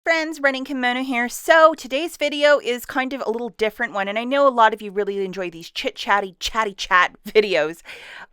Friends, Running Kimono here. So today's video is kind of a little different one, and I know a lot of you really enjoy these chatty chat videos.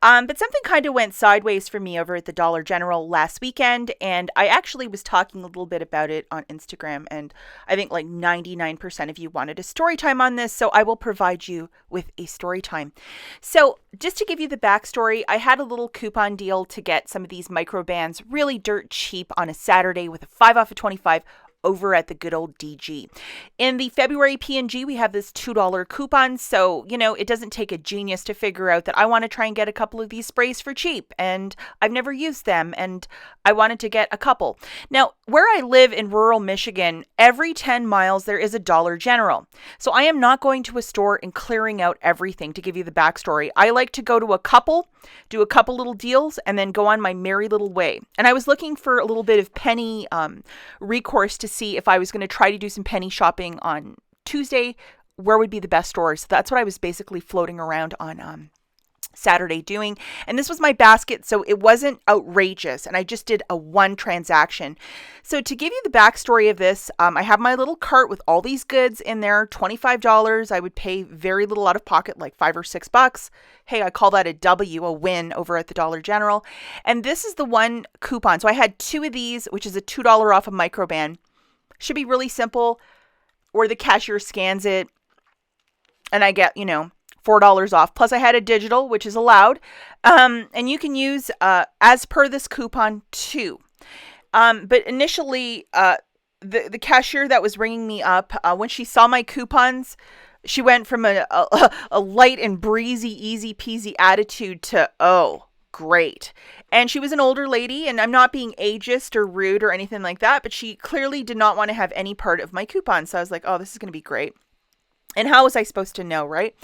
But something kind of went sideways for me over at the Dollar General last weekend, and I actually was talking a little bit about it on Instagram, and I think like 99% of you wanted a story time on this, so I will provide you with a story time. So just to give you the backstory, I had a little coupon deal to get some of these microbands really dirt cheap on a Saturday with a 5 off of 25 over at the good old DG. In the February P&G, we have this $2 coupon, so, it doesn't take a genius to figure out that I want to try and get a couple of these sprays for cheap, and I've never used them, and I wanted to get a couple. Now, where I live in rural Michigan, every 10 miles there is a Dollar General, so I am not going to a store and clearing out everything. To give you the backstory, I like to go to a couple, do a couple little deals, and then go on my merry little way. And I was looking for a little bit of penny recourse to see if I was going to try to do some penny shopping on Tuesday, where would be the best stores. So that's what I was basically floating around on Saturday doing. And this was my basket, so it wasn't outrageous. And I just did a one transaction. So to give you the backstory of this, I have my little cart with all these goods in there, $25. I would pay very little out of pocket, like $5 or $6. Hey, I call that a W, a win over at the Dollar General. And this is the one coupon. So I had two of these, which is a $2 off a microban. Should be really simple, or the cashier scans it and I get, $4 off. Plus I had a digital, which is allowed. And you can use, as per this coupon, two. But initially, the cashier that was ringing me up, when she saw my coupons, she went from a light and breezy, easy peasy attitude to, oh, great. And she was an older lady, and I'm not being ageist or rude or anything like that, but she clearly did not want to have any part of my coupon. So I was like, oh, this is going to be great. And how was I supposed to know, right?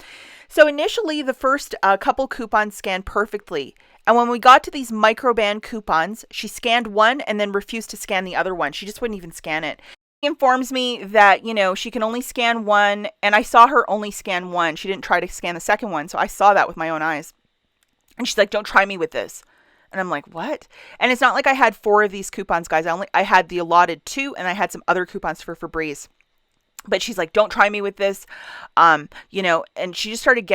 So initially, the first couple coupons scanned perfectly. And when we got to these microband coupons, she scanned one and then refused to scan the other one. She just wouldn't even scan it. She informs me that, she can only scan one, and I saw her only scan one. She didn't try to scan the second one, so I saw that with my own eyes. And she's like, don't try me with this. And I'm like, what? And it's not like I had 4 of these coupons, guys. I had the allotted 2, and I had some other coupons for Febreze. But she's like, don't try me with this. And she just started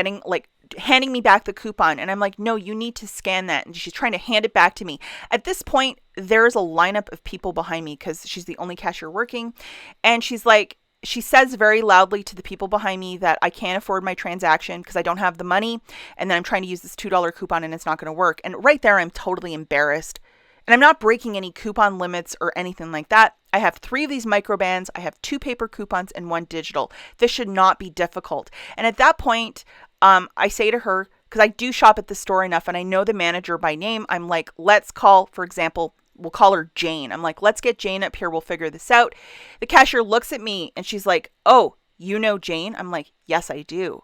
handing me back the coupon. And I'm like, no, you need to scan that. And she's trying to hand it back to me. At this point, there's a lineup of people behind me because she's the only cashier working. And she's like, she says very loudly to the people behind me that I can't afford my transaction because I don't have the money. And then I'm trying to use this $2 coupon and it's not going to work. And right there, I'm totally embarrassed. And I'm not breaking any coupon limits or anything like that. I have 3 of these microbands. I have 2 paper coupons and 1 digital. This should not be difficult. And at that point, I say to her, because I do shop at the store enough and I know the manager by name, I'm like, let's call, for example, we'll call her Jane. I'm like, let's get Jane up here. We'll figure this out. The cashier looks at me and she's like, oh, you know Jane? I'm like, yes, I do.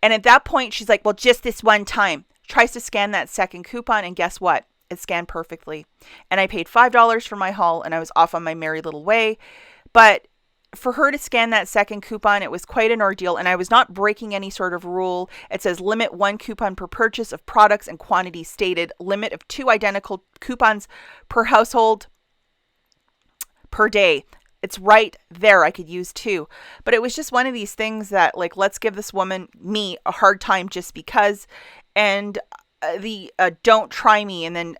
And at that point, she's like, well, just this one time. Tries to scan that second coupon, and guess what? It scanned perfectly. And I paid $5 for my haul, and I was off on my merry little way. But for her to scan that second coupon, it was quite an ordeal, and I was not breaking any sort of rule. It says limit 1 coupon per purchase of products and quantities stated, limit of 2 identical coupons per household per day. It's right there. I could use 2. But it was just one of these things that, let's give this woman, me, a hard time just because. And the don't try me, and then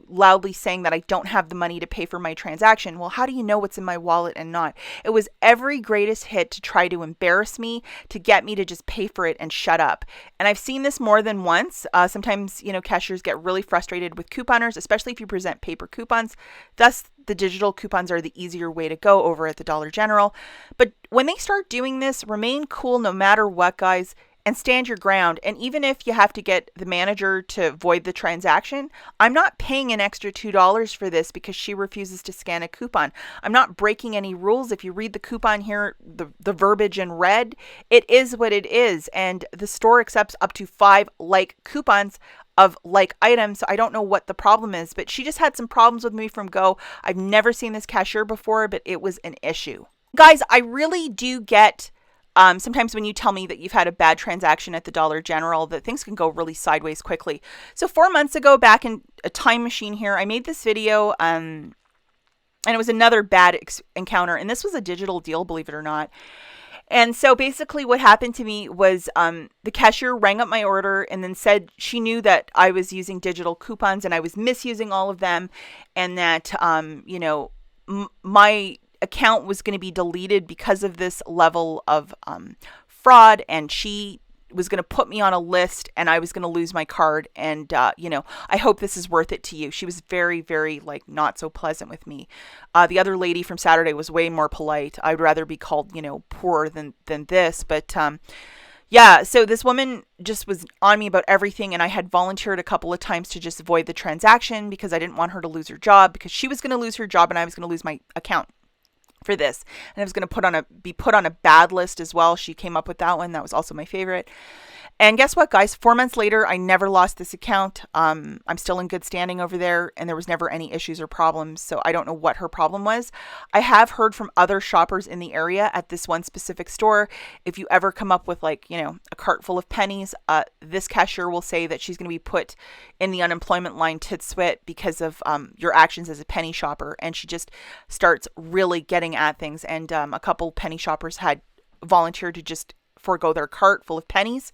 loudly saying that I don't have the money to pay for my transaction. Well, how do you know what's in my wallet and not? It was every greatest hit to try to embarrass me, to get me to just pay for it and shut up. And I've seen this more than once. Sometimes cashiers get really frustrated with couponers, especially if you present paper coupons. Thus, the digital coupons are the easier way to go over at the Dollar General. But when they start doing this, remain cool no matter what, guys. And stand your ground. And even if you have to get the manager to void the transaction, I'm not paying an extra $2 for this because she refuses to scan a coupon. I'm not breaking any rules. If you read the coupon here, the verbiage in red, it is what it is. And the store accepts up to 5 like coupons of like items. So I don't know what the problem is, but she just had some problems with me from go. I've never seen this cashier before, but it was an issue. Guys, I really do get sometimes when you tell me that you've had a bad transaction at the Dollar General, that things can go really sideways quickly. So 4 months ago, back in a time machine here, I made this video And it was another bad encounter. And this was a digital deal, believe it or not. And so basically, what happened to me was the cashier rang up my order and then said she knew that I was using digital coupons and I was misusing all of them, and that, my account was going to be deleted because of this level of fraud. And she was going to put me on a list and I was going to lose my card. And, I hope this is worth it to you. She was very, very, like, not so pleasant with me. The other lady from Saturday was way more polite. I'd rather be called, poor than this. But, yeah, so this woman just was on me about everything. And I had volunteered a couple of times to just avoid the transaction because I didn't want her to lose her job, because she was going to lose her job and I was going to lose my account for this. And I was going to be put on a bad list as well. She came up with that one. That was also my favorite. And guess what, guys? 4 months later, I never lost this account. I'm still in good standing over there, and there was never any issues or problems. So I don't know what her problem was. I have heard from other shoppers in the area at this one specific store, if you ever come up with, like, a cart full of pennies, this cashier will say that she's going to be put in the unemployment line titswit because of your actions as a penny shopper. And she just starts really getting at things. And a couple penny shoppers had volunteered to just forego their cart full of pennies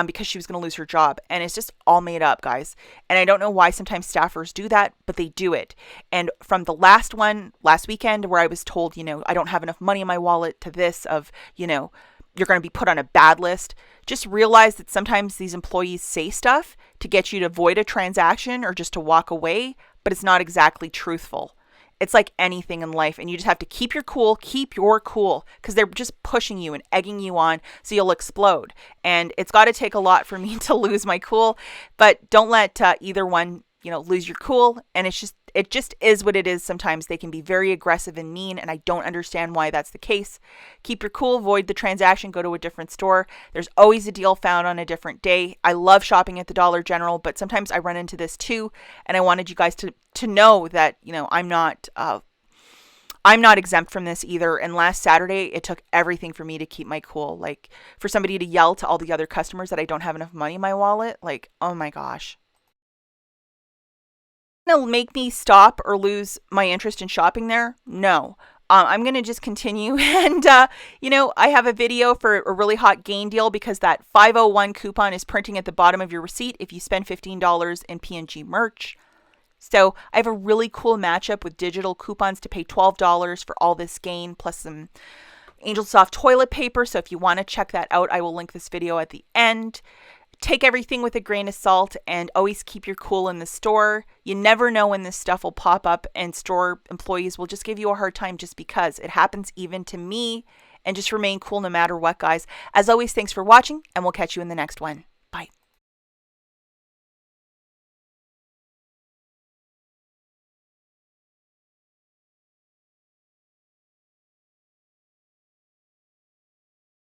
because she was going to lose her job. And it's just all made up, guys. And I don't know why sometimes staffers do that, but they do it. And from the last weekend, where I was told, I don't have enough money in my wallet, to this of, you're going to be put on a bad list, just realize that sometimes these employees say stuff to get you to avoid a transaction or just to walk away, but it's not exactly truthful. It's like anything in life, and you just have to keep your cool, because they're just pushing you and egging you on so you'll explode. And it's got to take a lot for me to lose my cool, but don't let either one, lose your cool. And it just is what it is. Sometimes they can be very aggressive and mean, and I don't understand why that's the case. Keep your cool, avoid the transaction, go to a different store. There's always a deal found on a different day. I love shopping at the Dollar General, but sometimes I run into this too, and I wanted you guys to know that, I'm not exempt from this either. And last Saturday, it took everything for me to keep my cool. Like, for somebody to yell to all the other customers that I don't have enough money in my wallet, like, oh my gosh. It'll make me stop or lose my interest in shopping there? No. I'm going to just continue. And, I have a video for a really hot gain deal, because that 501 coupon is printing at the bottom of your receipt if you spend $15 in P&G merch. So I have a really cool matchup with digital coupons to pay $12 for all this gain, plus some Angel Soft toilet paper. So if you want to check that out, I will link this video at the end. Take everything with a grain of salt, and always keep your cool in the store. You never know when this stuff will pop up, and store employees will just give you a hard time just because. It happens even to me. And just remain cool no matter what, guys. As always, thanks for watching, and we'll catch you in the next one.